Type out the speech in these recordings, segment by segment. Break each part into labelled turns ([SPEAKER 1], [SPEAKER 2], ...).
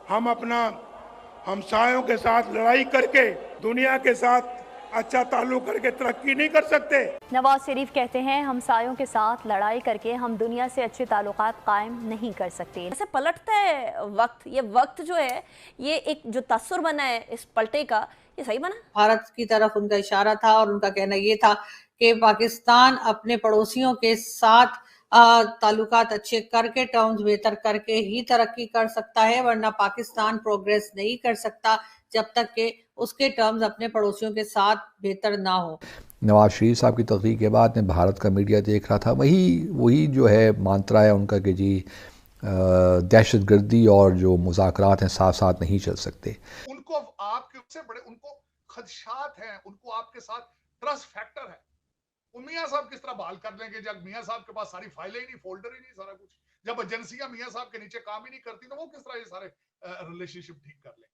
[SPEAKER 1] हम अपना हमसायों के साथ लड़ाई करके दुनिया के साथ अच्छा ताल्लुक करके तरक्की नहीं कर सकते।
[SPEAKER 2] नवाज शरीफ कहते हैं हमसायों के साथ लड़ाई करके हम दुनिया से अच्छे ताल्लुकात कायम नहीं कर सकते।
[SPEAKER 3] ऐसे पलटता है वक्त, ये वक्त जो है, ये एक जो तस्सुर बना है इस पलटे का, ये सही बना?
[SPEAKER 4] भारत की तरफ उनका इशारा था और उनका कहना ये था कि पाकिस्तान अपने पड़ोसियों के साथ ताल्लुकात अच्छे करके, टर्म्स बेहतर करके ही तरक्की कर सकता है, वरना पाकिस्तान प्रोग्रेस नहीं कर सकता जब तक कि उसके टर्म्स अपने पड़ोसियों के साथ बेहतर ना हो।
[SPEAKER 5] नवाज शरीफ साहब की तकरीर के बाद में भारत का मीडिया देख रहा था, वही जो है मांत्रा है उनका कि जी दहशत गर्दी और जो मुज़ाकरात हैं साथ साथ नहीं चल सकते।
[SPEAKER 6] उनको आपके से बड़े उनको खदशात हैं, उनको आपके साथ ट्रस्ट फैक्टर है। वो मियाँ साहब किस तरह बहाल कर लेंगे जब मियाँ साहब के पास सारी फाइलें ही नहीं, फोल्डर ही नहीं, सारा कुछ, जब एजेंसियां मियाँ साहब के नीचे काम ही नहीं करती, तो वो किस तरह ये सारे रिलेशनशिप ठीक कर लेंगे?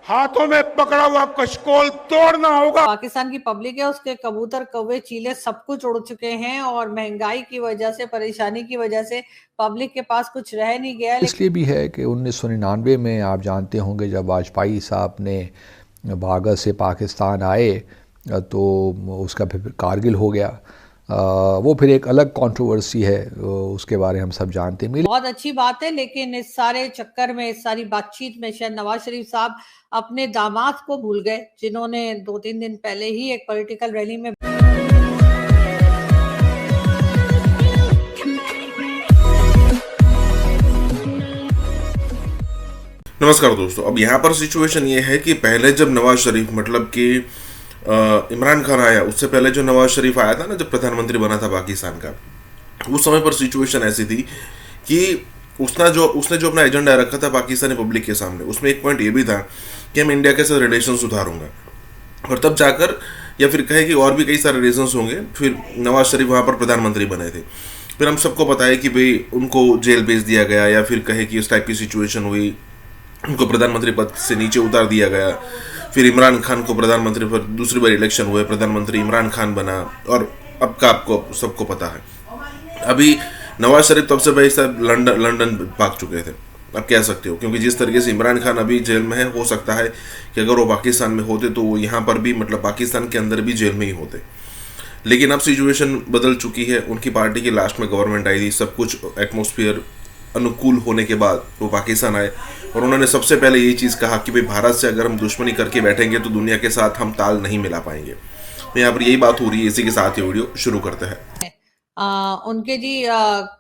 [SPEAKER 1] हाथों में पकड़ा हुआ कशकोल तोड़ना होगा।
[SPEAKER 4] पाकिस्तान की पब्लिक है, उसके कबूतर, कौवे, चीले सब कुछ उड़ चुके हैं और महंगाई की वजह से, परेशानी की वजह से पब्लिक के पास कुछ रह नहीं गया।
[SPEAKER 5] इसलिए भी है कि 1999 में आप जानते होंगे जब वाजपेयी साहब ने भागत से पाकिस्तान आए तो उसका फिर कारगिल हो गया। वो फिर एक अलग कंट्रोवर्सी है, उसके बारे में हम सब जानते हैं।
[SPEAKER 4] बहुत अच्छी बात है, लेकिन इस सारे चक्कर में, इस सारी बातचीत में शायद नवाज शरीफ साहब अपने दामाद को भूल गए, जिन्होंने 2-3 दिन पहले ही एक पॉलिटिकल रैली में
[SPEAKER 7] नमस्कार दोस्तों। अब यहाँ पर सिचुएशन ये है कि पहले जब नवाज शरीफ मतलब कि इमरान खान आया, उससे पहले जो नवाज शरीफ आया था ना, जब प्रधानमंत्री बना था पाकिस्तान का, उस समय पर सिचुएशन ऐसी थी कि उसने जो अपना एजेंडा रखा था पाकिस्तानी पब्लिक के सामने, उसमें एक पॉइंट ये भी था कि मैं इंडिया के साथ रिलेशन सुधारूंगा, और तब जाकर या फिर कहे कि और भी कई सारे रीजंस होंगे, फिर नवाज शरीफ वहाँ पर प्रधानमंत्री बने थे। फिर हम सबको पता है कि भाई उनको जेल भेज दिया गया, या फिर कहे कि इस टाइप की सिचुएशन हुई, उनको प्रधानमंत्री पद से नीचे उतार दिया गया। फिर इमरान खान को प्रधानमंत्री पर दूसरी बार इलेक्शन हुए, प्रधानमंत्री इमरान खान बना, और अब का आपको सबको पता है अभी नवाज शरीफ तब से भाई साहब लंदन भाग चुके थे, आप कह सकते हो, क्योंकि जिस तरीके से इमरान खान अभी जेल में है, हो सकता है कि अगर वो पाकिस्तान में होते तो वो यहाँ पर भी मतलब पाकिस्तान के अंदर भी जेल में ही होते। लेकिन अब सिचुएशन बदल चुकी है, उनकी पार्टी की लास्ट में गवर्नमेंट आई थी, सब कुछ एटमॉस्फेयर अनुकूल होने के बाद वो पाकिस्तान आए, और उन्होंने सबसे पहले यही चीज़ कहा कि भाई भारत से अगर हम दुश्मनी करके बैठेंगे तो दुनिया के साथ हम ताल नहीं मिला पाएंगे। तो यहाँ पर यही बात हो रही है। इसी के साथ ये वीडियो शुरू करते हैं।
[SPEAKER 4] उनके जी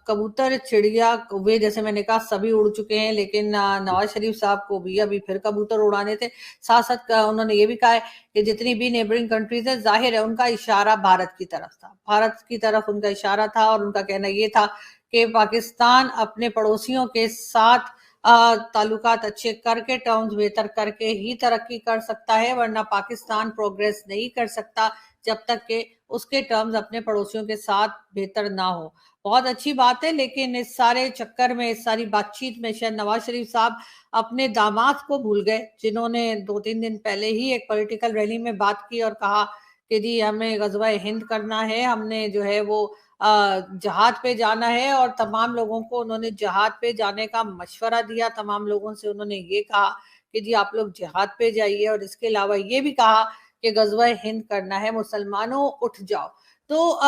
[SPEAKER 4] कबूतर, चिड़िया, कौवे, जैसे मैंने कहा, सभी उड़ चुके हैं, लेकिन नवाज शरीफ साहब को भी अभी फिर कबूतर उड़ाने थे। साथ साथ उन्होंने ये भी कहा है कि जितनी भी नेबरिंग कंट्रीज है, जाहिर है उनका इशारा भारत की तरफ था, भारत की तरफ उनका इशारा था, और उनका कहना ये था कि पाकिस्तान अपने पड़ोसियों के साथ ताल्लुकात अच्छे करके, टर्म्स बेहतर करके ही तरक्की कर सकता है, वरना पाकिस्तान प्रोग्रेस नहीं कर सकता जब तक कि उसके टर्म्स अपने पड़ोसियों के साथ बेहतर ना हो। बहुत अच्छी बात है, लेकिन इस सारे चक्कर में, इस सारी बातचीत में शायद नवाज शरीफ साहब अपने दामाद को भूल गए, जिन्होंने 2-3 दिन पहले ही एक पॉलिटिकल रैली में बात की और कहा कि जी हमें ग़ज़वा हिंद करना है, हमने जो है वो जहाद पे जाना है, और तमाम लोगों को उन्होंने जहाद पे जाने का मशवरा दिया। तमाम लोगों से उन्होंने ये कहा कि जी आप लोग जहाद पे जाइए, और इसके अलावा ये भी कहा कि ग़ज़वा हिंद करना है, मुसलमानों उठ जाओ। तो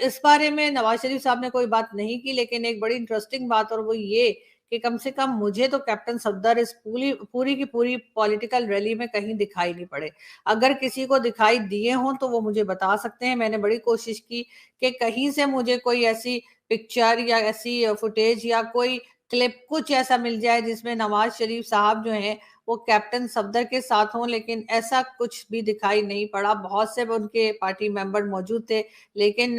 [SPEAKER 4] इस बारे में नवाज शरीफ साहब ने कोई बात नहीं की, लेकिन एक बड़ी इंटरेस्टिंग बात, और वो ये कि कम से कम मुझे तो कैप्टन सफदर इस पूरी की पूरी पॉलिटिकल रैली में कहीं दिखाई नहीं पड़े। अगर किसी को दिखाई दिए हों तो वो मुझे बता सकते हैं। मैंने बड़ी कोशिश की कि कहीं से मुझे कोई ऐसी पिक्चर या ऐसी फुटेज या कोई क्लिप कुछ ऐसा मिल जाए जिसमें नवाज शरीफ साहब जो हैं वो कैप्टन सफदर के साथ हों, लेकिन ऐसा कुछ भी दिखाई नहीं पड़ा। बहुत से उनके पार्टी मेंबर मौजूद थे, लेकिन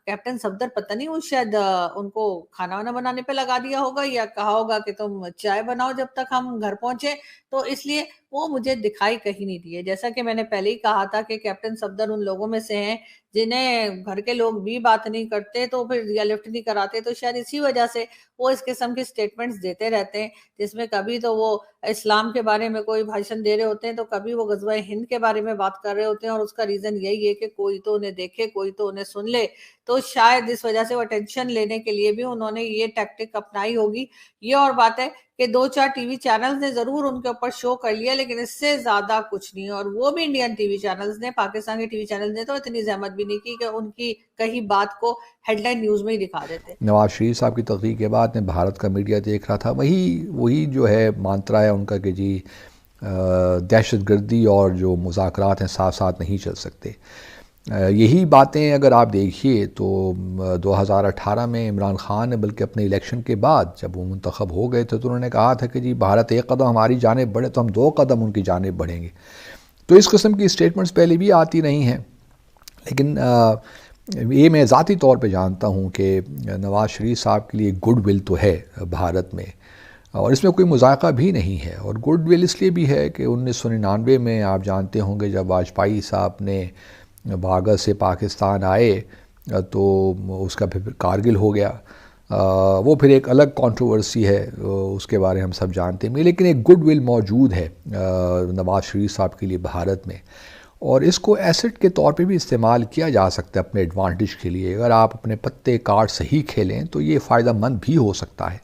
[SPEAKER 4] कैप्टन सफदर पता नहीं, वो शायद उनको खाना वाना बनाने पे लगा दिया होगा, या कहा होगा कि तुम चाय बनाओ जब तक हम घर पहुंचे, तो इसलिए वो मुझे दिखाई कहीं नहीं दिए। जैसा कि मैंने पहले ही कहा था कि कैप्टन सफदर उन लोगों में से हैं जिन्हें घर के लोग भी बात नहीं करते तो फिर या लिफ्ट नहीं कराते, तो शायद इसी वजह से वो इस किस्म के स्टेटमेंट्स देते रहते हैं, जिसमें कभी तो वो इस्लाम के बारे में कोई भाषण दे रहे होते हैं, तो कभी वो ग़ज़वा-ए-हिंद के बारे में बात कर रहे होते हैं, और उसका रीज़न यही है कि कोई तो उन्हें देखे, कोई तो उन्हें सुन ले। तो तो शायद इस वजह से वो अटेंशन लेने के लिए भी उन्होंने ये टैक्टिक अपनाई होगी। ये और बात है कि 2-4 टीवी चैनल्स ने जरूर उनके ऊपर शो कर लिया, लेकिन इससे ज्यादा कुछ नहीं। और वो भी इंडियन टीवी चैनल्स ने, पाकिस्तान के टीवी चैनल्स ने तो इतनी जहमत भी नहीं की कि उनकी कहीं बात को हेडलाइन न्यूज में ही दिखा देते।
[SPEAKER 5] नवाज शरीफ साहब की तकरीर के बाद में भारत का मीडिया देख रहा था, वही जो है मांत्रा है उनका कि जी दहशतगर्दी और जो मुज़ाकरात हैं साथ साथ नहीं चल सकते। यही बातें अगर आप देखिए तो 2018 में इमरान खान ने बल्कि अपने इलेक्शन के बाद जब वो मुंतखब हो गए थे तो उन्होंने कहा था कि जी भारत एक कदम हमारी जानिब बढ़े तो हम 2 कदम उनकी जानिब बढ़ेंगे। तो इस किस्म की स्टेटमेंट्स पहले भी आती रही हैं, लेकिन ये मैं ज़ाती तौर पे जानता हूँ कि नवाज शरीफ साहब के लिए गुड विल तो है भारत में, और इसमें कोई मुज़ायक़ा भी नहीं है। और गुड विल इसलिए भी है कि 1999 में आप जानते होंगे जब वाजपेयी साहब ने भागत से पाकिस्तान आए तो उसका फिर कारगिल हो गया। वो फिर एक अलग कंट्रोवर्सी है, उसके बारे में हम सब जानते हैं, लेकिन एक गुड विल मौजूद है नवाज शरीफ साहब के लिए भारत में, और इसको एसेट के तौर पे भी इस्तेमाल किया जा सकता है अपने एडवांटेज के लिए। अगर आप अपने पत्ते कार्ड सही खेलें तो ये फ़ायदा मंद भी हो सकता है।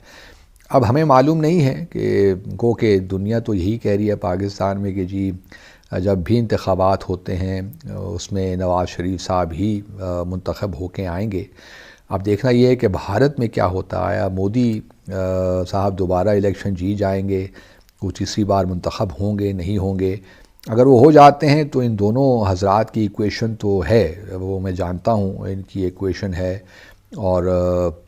[SPEAKER 5] अब हमें मालूम नहीं है कि दुनिया तो यही कह रही है पाकिस्तान में कि जी जब भी इंतखाबात होते हैं उसमें नवाज शरीफ साहब ही मुंतखब होके आएंगे। अब देखना ये है कि भारत में क्या होता है। मोदी साहब दोबारा इलेक्शन जीत जाएंगे, वो तीसरी बार मुंतखब होंगे नहीं होंगे। अगर वो हो जाते हैं तो इन दोनों हजरात की इक्वेशन तो है, वो मैं जानता हूँ इनकी इक्वेशन है। और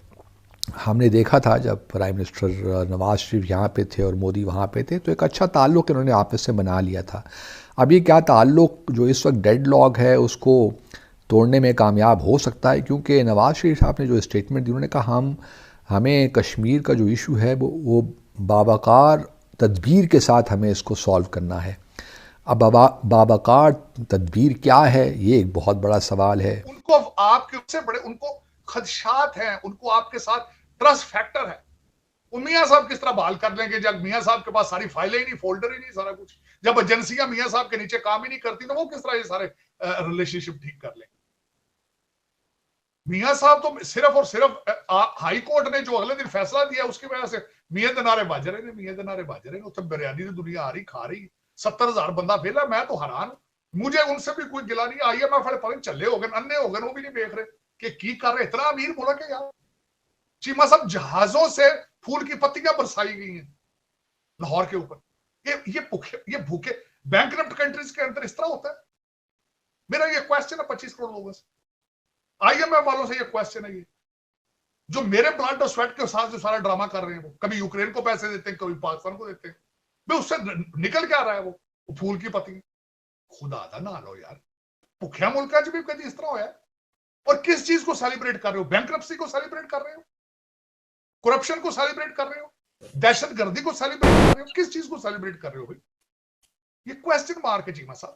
[SPEAKER 5] हमने देखा था जब प्राइम मिनिस्टर नवाज शरीफ यहाँ पे थे और मोदी वहाँ पे थे तो एक अच्छा ताल्लुक़ इन्होंने आपस से बना लिया था। अब ये क्या ताल्लुक़ जो इस वक्त डेडलॉक है उसको तोड़ने में कामयाब हो सकता है, क्योंकि नवाज शरीफ साहब ने जो स्टेटमेंट दी उन्होंने कहा हमें कश्मीर का जो इशू है वो बावकार तदबीर के साथ हमें इसको सॉल्व करना है। अब बावकार तदबीर क्या है ये एक बहुत बड़ा सवाल है।
[SPEAKER 6] उनको आपके उससे बड़े उनको खदशात हैं, उनको आपके साथ ट्रस्ट फैक्टर है। मियाँ साहब किस तरह बहाल कर लेंगे जब मियाँ साहब के पास सारी फाइलें ही नहीं, फोल्डर ही नहीं, सारा कुछ। जब एजेंसियां मियाँ साहब के नीचे काम ही नहीं करती तो वो किस तरह ये सारे रिलेशनशिप ठीक कर लेंगे। मियाँ साहब तो सिर्फ और सिर्फ हाई कोर्ट ने जो अगले दिन फैसला दिया उसकी वजह से मियाँ दिनारे बाजरे ने उत्तर बिरयानी तो दुनिया आ रही खा रही, 70,000 बंदा फेला। मैं तो हैरान, मुझे उनसे भी कोई गिला नहीं। IMF वाले पता चले हो गए, अन्ने हो गए, वो भी नहीं देख रहे कि की कर रहे। इतना अमीर मुल्क है यार। चीमा साहब जहाजों से फूल की पत्तियां बरसाई गई हैं लाहौर के ऊपर। ये भूखे बैंकरप्ट कंट्रीज के अंदर इस तरह होता है। मेरा ये क्वेश्चन है 25 करोड़ लोगों से, IMF वालों से ये क्वेश्चन है, ये जो मेरे ब्लड और स्वेट के साथ जो सारा ड्रामा कर रहे हैं, वो कभी यूक्रेन को पैसे देते हैं, कभी पाकिस्तान को देते हैं, भाई उससे निकल क्या रहा है वो फूल की पत्ती। खुदा दा ना लो यार, भुखिया मुल्क भी कभी इस तरह होया। और किस चीज को सेलिब्रेट कर रहे हो? बैंकरप्सी को सेलिब्रेट कर रहे हो, करप्शन को सेलिब्रेट कर रहे हो, दहशतगर्दी को सेलिब्रेट कर रहे हो, किस चीज को सेलिब्रेट कर रहे हो भाई? ये क्वेश्चन मार्क है चीमा साहब।